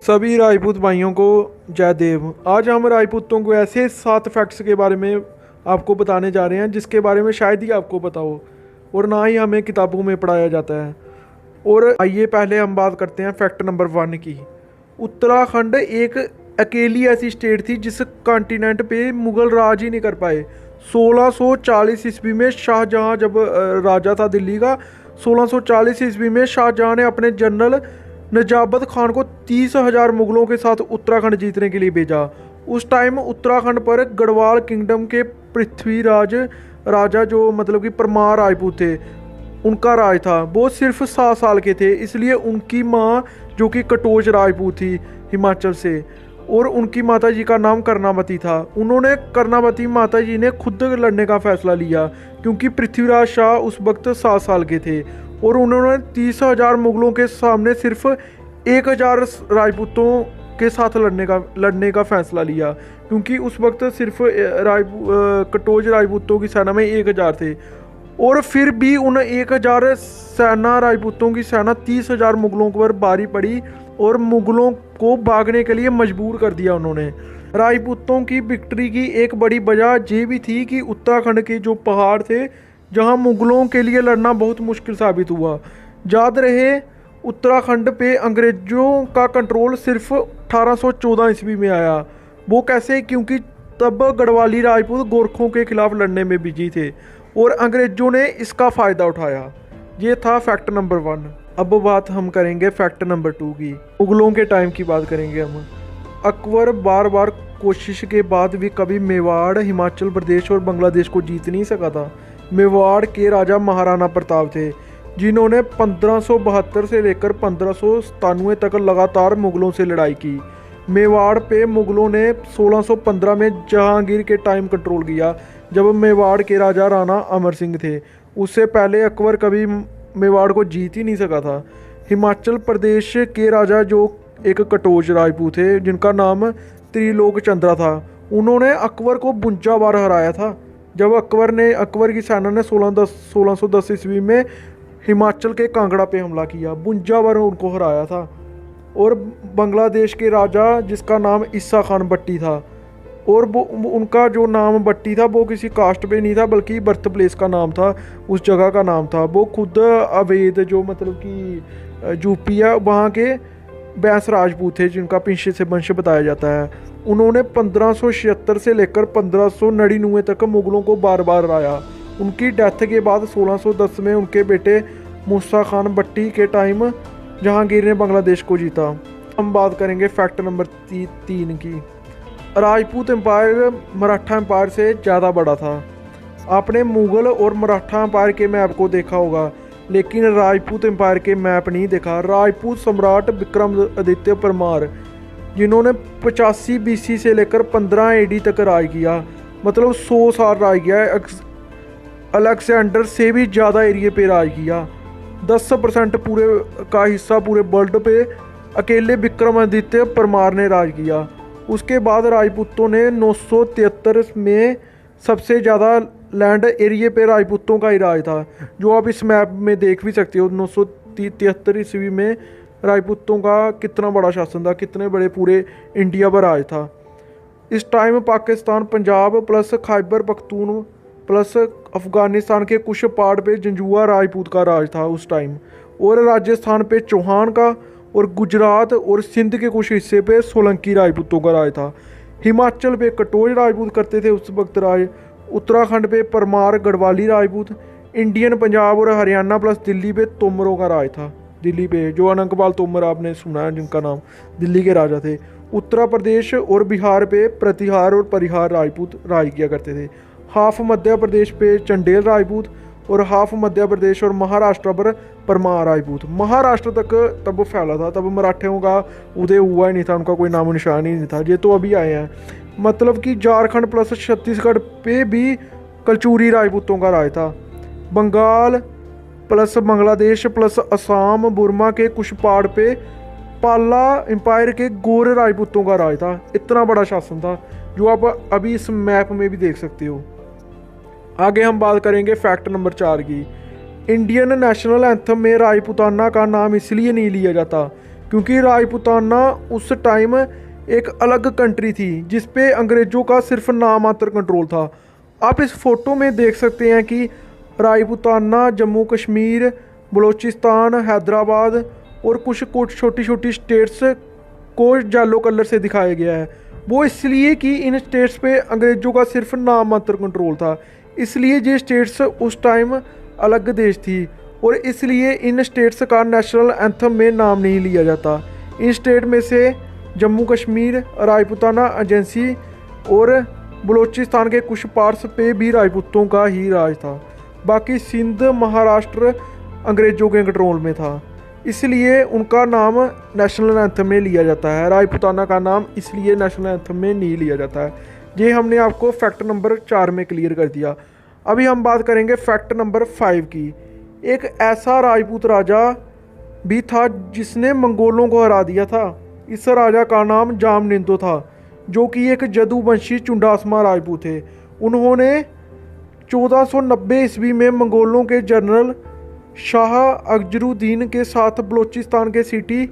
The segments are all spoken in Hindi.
सभी राजपूत भाइयों को जय देव। आज हम राजपूतों को ऐसे 7 फैक्ट्स के बारे में आपको बताने जा रहे हैं जिसके बारे में शायद ही आपको पता हो और ना ही हमें किताबों में पढ़ाया जाता है। और आइए पहले हम बात करते हैं फैक्ट नंबर 1 की। उत्तराखंड एक अकेली ऐसी स्टेट थी जिस कॉन्टिनेंट पे मुगल राज ही नहीं कर पाए। 1640 ईस्वी में शाहजहां जब राजा था दिल्ली का, 1640 ईस्वी में शाहजहां ने अपने जनरल नजाबत खान को 30,000 मुगलों के साथ उत्तराखंड जीतने के लिए भेजा। उस टाइम उत्तराखंड पर गढ़वाल किंगडम के पृथ्वीराज राजा जो मतलब कि परमार राजपूत थे उनका राज था। वो सिर्फ 7 साल के थे, इसलिए उनकी माँ जो कि कटोच राजपूत थी हिमाचल से, और उनकी माता जी का नाम कर्णावती था। उन्होंने कर्णावती माता जी ने खुद लड़ने का फैसला लिया क्योंकि पृथ्वीराज शाह उस वक्त 7 साल के थे और उन्होंने 30,000 मुगलों के सामने सिर्फ 1,000 राजपूतों के साथ लड़ने का फैसला लिया क्योंकि उस वक्त सिर्फ कटोच राजपूतों की सेना में 1,000 थे। और फिर भी उन 1,000 सेना राजपूतों की सेना 30,000 मुगलों पर भारी पड़ी और मुगलों को भागने के लिए मजबूर कर दिया उन्होंने। राजपूतों की विक्ट्री की एक बड़ी वजह ये भी थी कि उत्तराखंड के जो पहाड़ थे जहां मुगलों के लिए लड़ना बहुत मुश्किल साबित हुआ। याद रहे उत्तराखंड पे अंग्रेजों का कंट्रोल सिर्फ 1814 ईस्वी में आया। वो कैसे? क्योंकि तब गढ़वाली राजपूत गोरखों के खिलाफ लड़ने में बिजी थे और अंग्रेजों ने इसका फ़ायदा उठाया। ये था फैक्ट नंबर 1। अब बात हम करेंगे फैक्ट नंबर 2 की। मुगलों के टाइम की बात करेंगे हम। अकबर बार बार कोशिश के बाद भी कभी मेवाड़, हिमाचल प्रदेश और बांग्लादेश को जीत नहीं सका था। मेवाड़ के राजा महाराणा प्रताप थे जिन्होंने 1572 से लेकर 1597 तक लगातार मुगलों से लड़ाई की। मेवाड़ पे मुगलों ने 1615 में जहांगीर के टाइम कंट्रोल किया जब मेवाड़ के राजा राणा अमर सिंह थे। उससे पहले अकबर कभी मेवाड़ को जीत ही नहीं सका था। हिमाचल प्रदेश के राजा जो एक कटोच राजपूत थे जिनका नाम त्रिलोक चंद्रा था, उन्होंने अकबर को 52 बार हराया था। जब अकबर की सेना ने 1610 ईस्वी में हिमाचल के कांगड़ा पे हमला किया, 52 बार उनको हराया था। और बांग्लादेश के राजा जिसका नाम ईसा खान बट्टी था, और वो उनका जो नाम बट्टी था वो किसी कास्ट पे नहीं था बल्कि बर्थ प्लेस का नाम था, उस जगह का नाम था। वो खुद अवैध जो मतलब कि यूपी है वहाँ के बैंस राजपूत थे जिनका पीछे से वंश बताया जाता है। उन्होंने 1576 से लेकर 1599 तक मुगलों को बार बार हराया। उनकी डेथ के बाद 1610 में उनके बेटे मूसा खान बट्टी के टाइम जहांगीर ने बांग्लादेश को जीता। हम बात करेंगे फैक्ट नंबर 3 की। राजपूत एम्पायर मराठा एम्पायर से ज़्यादा बड़ा था। आपने मुगल और मराठा एम्पायर के मैप को देखा होगा लेकिन राजपूत एम्पायर के मैप नहीं देखा। राजपूत सम्राट विक्रमादित्य परमार जिन्होंने 85 BC से लेकर 15 AD तक राज किया, मतलब 100 साल राज किया। अलेक्जेंडर से भी ज़्यादा एरिया पे राज किया। 10% पूरे का हिस्सा पूरे वर्ल्ड पे अकेले विक्रमादित्य परमार ने राज किया। उसके बाद राजपूतों ने 973 में सबसे ज़्यादा लैंड एरिया पे राजपूतों का ही राज था, जो आप इस मैप में देख भी सकते हो। 973 ईस्वी में राजपूतों का कितना बड़ा शासन था, कितने बड़े पूरे इंडिया पर राज था। इस time Pakistan, Punjab plus Khyber Pakhtun plus Afghanistan के कुछ पार्ट पे जंजुआ राजपूत का राज था उस टाइम, और राजस्थान पे चौहान का, और गुजरात और सिंध के कुछ हिस्से पे सोलंकी राजपूतों का राज था। हिमाचल पे कटोच राजपूत करते थे उस वक्त राज। उत्तराखंड पे परमार गढ़वाली राजपूत। इंडियन पंजाब और हरियाणा प्लस दिल्ली पे तोमरों का राज था। दिल्ली पे जो अनंगपाल तोमर आपने सुना है जिनका नाम दिल्ली के राजा थे। उत्तर प्रदेश और बिहार पे प्रतिहार और परिहार राजपूत राज किया करते थे। हाफ मध्य प्रदेश पे चंडेल राजपूत और हाफ मध्य प्रदेश और महाराष्ट्र पर परमार राजपूत। महाराष्ट्र तक तब फैला था, तब मराठियों का उदय हुआ ही नहीं था, उनका कोई नामो निशान ही नहीं था। ये तो अभी आए हैं। मतलब कि झारखंड प्लस छत्तीसगढ़ पे भी कलचूरी राजपूतों का राज था। Bengal plus Bangladesh plus Assam Burma के कुछ पहाड़ पे पाला एम्पायर के गोरे राजपूतों का राज था। इतना बड़ा शासन था जो आप अभी इस मैप में भी देख सकते हो। आगे हम बात करेंगे फैक्ट नंबर 4 की। इंडियन नेशनल एंथम में राजपूताना का नाम इसलिए नहीं लिया जाता क्योंकि राजपूताना उस टाइम एक अलग कंट्री थी जिस पे अंग्रेज़ों का सिर्फ नाम मात्र कंट्रोल था। आप इस फोटो में देख सकते हैं कि राजपूताना जम्मू कश्मीर, बलूचिस्तान, हैदराबाद और कुछ छोटी छोटी स्टेट्स को येलो कलर से दिखाया गया है। वो इसलिए कि इन स्टेट्स पे अंग्रेज़ों का सिर्फ नाम मात्र कंट्रोल था, इसलिए ये स्टेट्स उस टाइम अलग देश थी और इसलिए इन स्टेट्स का नेशनल एंथम में नाम नहीं लिया जाता। इन स्टेट में से जम्मू कश्मीर, राजपूताना एजेंसी और बलूचिस्तान के कुछ पार्ट्स पे भी राजपूतों का ही राज था। बाकी सिंध, महाराष्ट्र अंग्रेज़ों के कंट्रोल में था, इसलिए उनका नाम नेशनल एंथम में लिया जाता है। राजपूताना का नाम इसलिए नेशनल एंथम में नहीं लिया जाता है। ये हमने आपको फैक्ट नंबर 4 में क्लियर कर दिया। अभी हम बात करेंगे फैक्ट नंबर 5 की। एक ऐसा राजपूत राजा भी था जिसने मंगोलों को हरा दिया था। इस राजा का नाम जामनिंदो था, जो कि एक जदुवंशी चुंडासमा राजपूत थे। उन्होंने 1490 ईस्वी में मंगोलों के जनरल शाह अकबरुद्दीन के साथ बलूचिस्तान के सिटी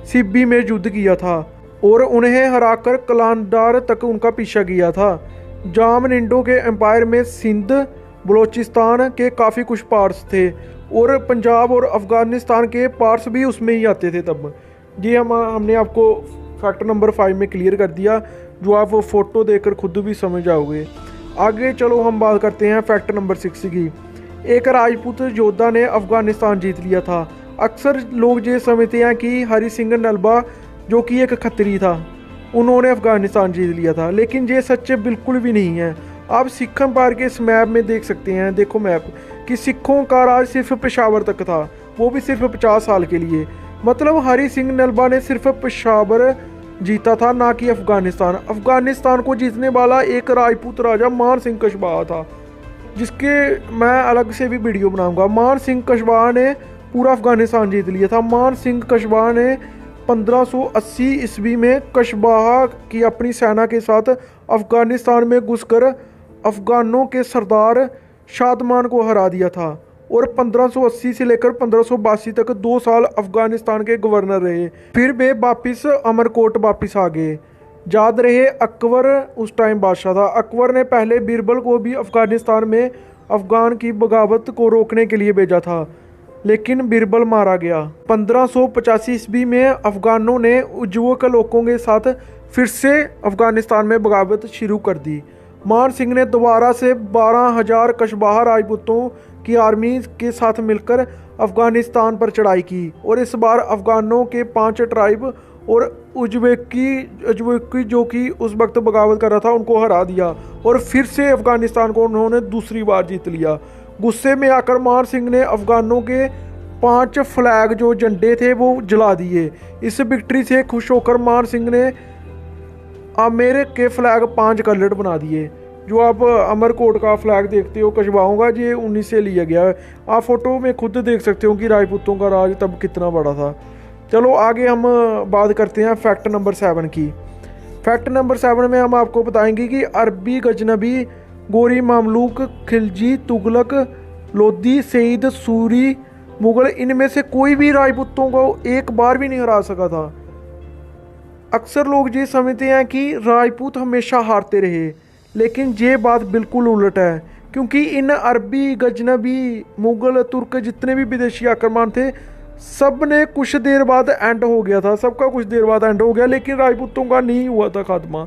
सिब्बी में युद्ध किया था और उन्हें हराकर कलांडार तक उनका पीछा किया था। जामनिंदो के एम्पायर में सिंध, बलूचिस्तान के काफ़ी कुछ पार्ट्स थे और पंजाब और अफ़गानिस्तान के पार्ट्स भी उसमें ही आते थे तब। ये हमने आपको फैक्ट नंबर 5 में क्लियर कर दिया, जो आप वो फ़ोटो देखकर खुद भी समझ जाओगे। आगे चलो हम बात करते हैं फैक्ट नंबर 6 की। एक राजपूत योद्धा ने अफ़गानिस्तान जीत लिया था। अक्सर लोग ये समझते हैं कि हरि सिंह नलवा, जो कि एक खत्री था, उन्होंने अफ़गानिस्तान जीत लिया था, लेकिन ये सच्चे बिल्कुल भी नहीं है। आप सिख एम्पायर के इस मैप में देख सकते हैं, देखो मैप, कि सिखों का राज सिर्फ पेशावर तक था, वो भी सिर्फ 50 साल के लिए। मतलब हरि सिंह नलवा ने सिर्फ पेशावर जीता था, ना कि अफ़गानिस्तान। अफ़गानिस्तान को जीतने वाला एक राजपूत राजा मान सिंह कशवाहा था, जिसके मैं अलग से भी वीडियो बनाऊंगा। मान सिंह कशवाहा ने पूरा अफ़गानिस्तान जीत लिया था। मान सिंह कशवाहा ने 1580 ईस्वी में कशवाहा की अपनी सेना के साथ अफ़गानिस्तान में घुसकर अफ़गानों के सरदार शादमान को हरा दिया था और 1580 से लेकर 1582 तक 2 साल अफ़गानिस्तान के गवर्नर रहे। फिर वे वापस अमरकोट वापस आ गए। याद रहे, अकबर उस टाइम बादशाह था। अकबर ने पहले बीरबल को भी अफ़गानिस्तान में अफ़गान की बगावत को रोकने के लिए भेजा था, लेकिन बीरबल मारा गया। 1585 ईस्वी में अफ़गानों ने उज्जवक लोगों के साथ फिर से अफ़गानिस्तान में बगावत शुरू कर दी। मान सिंह ने दोबारा से 12,000 कशवाहा राजपूतों की आर्मी के साथ मिलकर अफ़गानिस्तान पर चढ़ाई की और इस बार अफ़गानों के 5 ट्राइब और उज्बेकी जो कि उस वक्त बगावत कर रहा था, उनको हरा दिया और फिर से अफ़गानिस्तान को उन्होंने दूसरी बार जीत लिया। गुस्से में आकर मान सिंह ने अफ़गानों के 5 फ्लैग जो झंडे थे वो जला दिए। इस विक्ट्री से खुश होकर मान सिंह ने आमेर के फ्लैग 5 कलर्ड बना दिए। जो आप अमरकोट का फ्लैग देखते हो कशवाहों का, ये 19 से लिया गया है। आप फोटो में खुद देख सकते हो कि राजपूतों का राज तब कितना बड़ा था। चलो आगे हम बात करते हैं फैक्ट नंबर 7 की। फैक्ट नंबर 7 में हम आपको बताएंगे कि अरबी, गजनबी, गोरी, मामलूक, खिलजी, तुगलक, लोधी, सईद, सूरी, मुगल, इनमें से कोई भी राजपूतों को एक बार भी नहीं हरा सका था। अक्सर लोग ये समझते हैं कि राजपूत हमेशा हारते रहे, लेकिन ये बात बिल्कुल उलट है, क्योंकि इन अरबी, गजनबी, मुगल, तुर्क जितने भी विदेशी आक्रमण थे, सब ने कुछ देर बाद एंड हो गया था, सबका कुछ देर बाद एंड हो गया, लेकिन राजपूतों का नहीं हुआ था खात्मा।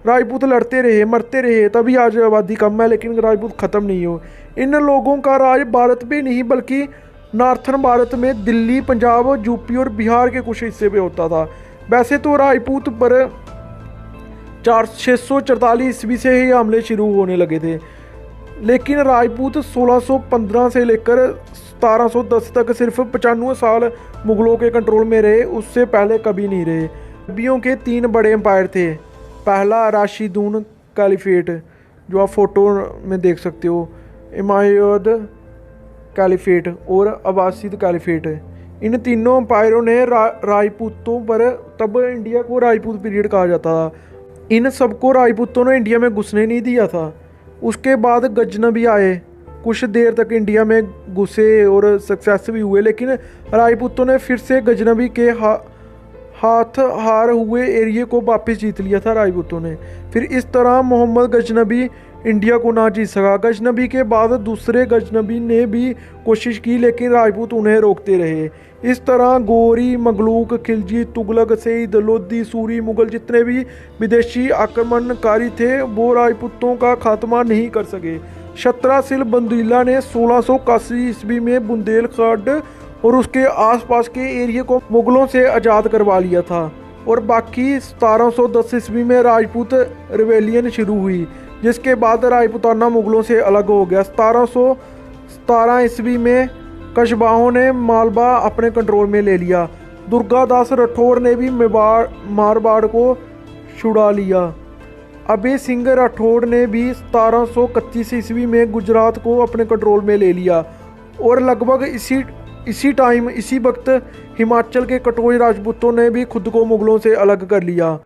राजपूत लड़ते रहे, मरते रहे, तभी आज आबादी कम है, लेकिन राजपूत ख़त्म नहीं हो। इन लोगों का राज भारत में नहीं बल्कि नॉर्थन भारत में दिल्ली, पंजाब, यूपी और बिहार के कुछ हिस्से पे होता था। वैसे तो राजपूत पर 644 ईस्वी से ही हमले शुरू होने लगे थे, लेकिन राजपूत 1615 से लेकर 1710 तक सिर्फ 95 साल मुगलों के कंट्रोल में रहे, उससे पहले कभी नहीं रहे। अरबियों के 3 बड़े एम्पायर थे। पहला राशिदून कैलिफेट, जो आप फोटो में देख सकते हो, उमय्यद कैलिफेट और अब्बासिद कैलिफेट। इन तीनों एम्पायरों ने राजपूतों पर, तब इंडिया को राजपूत पीरियड कहा जाता था, इन सबको राजपूतों ने इंडिया में घुसने नहीं दिया था। उसके बाद गजनबी आए, कुछ देर तक इंडिया में घुसे और सक्सेस भी हुए, लेकिन राजपूतों ने फिर से गजनबी के हाथ हार हुए एरिया को वापस जीत लिया था राजपूतों ने। फिर इस तरह मोहम्मद गजनबी इंडिया को ना जीत सका। गजनबी के बाद दूसरे गजनबी ने भी कोशिश की, लेकिन राजपूत उन्हें रोकते रहे। इस तरह गोरी, मगलूक, खिलजी, तुगलक, सईद, लोधी, सूरी, मुगल जितने भी विदेशी आक्रमणकारी थे वो राजपूतों का खात्मा नहीं कर सके। शत्रासिल बंदीला ने 1681 ईस्वी में बुंदेलखंड और उसके आसपास के एरिया को मुगलों से आज़ाद करवा लिया था, और बाकी 1710 ईस्वी में राजपूत रिवेलियन शुरू हुई, जिसके बाद राजपूताना मुगलों से अलग हो गया। 1717 ईस्वी में कशबाहों ने मालवा अपने कंट्रोल में ले लिया। दुर्गादास राठौर ने भी मारवाड़ को छुड़ा लिया। अभय सिंह राठौड़ ने भी 1731 ईस्वी में गुजरात को अपने कंट्रोल में ले लिया, और लगभग इसी वक्त हिमाचल के कटोच राजपूतों ने भी खुद को मुगलों से अलग कर लिया।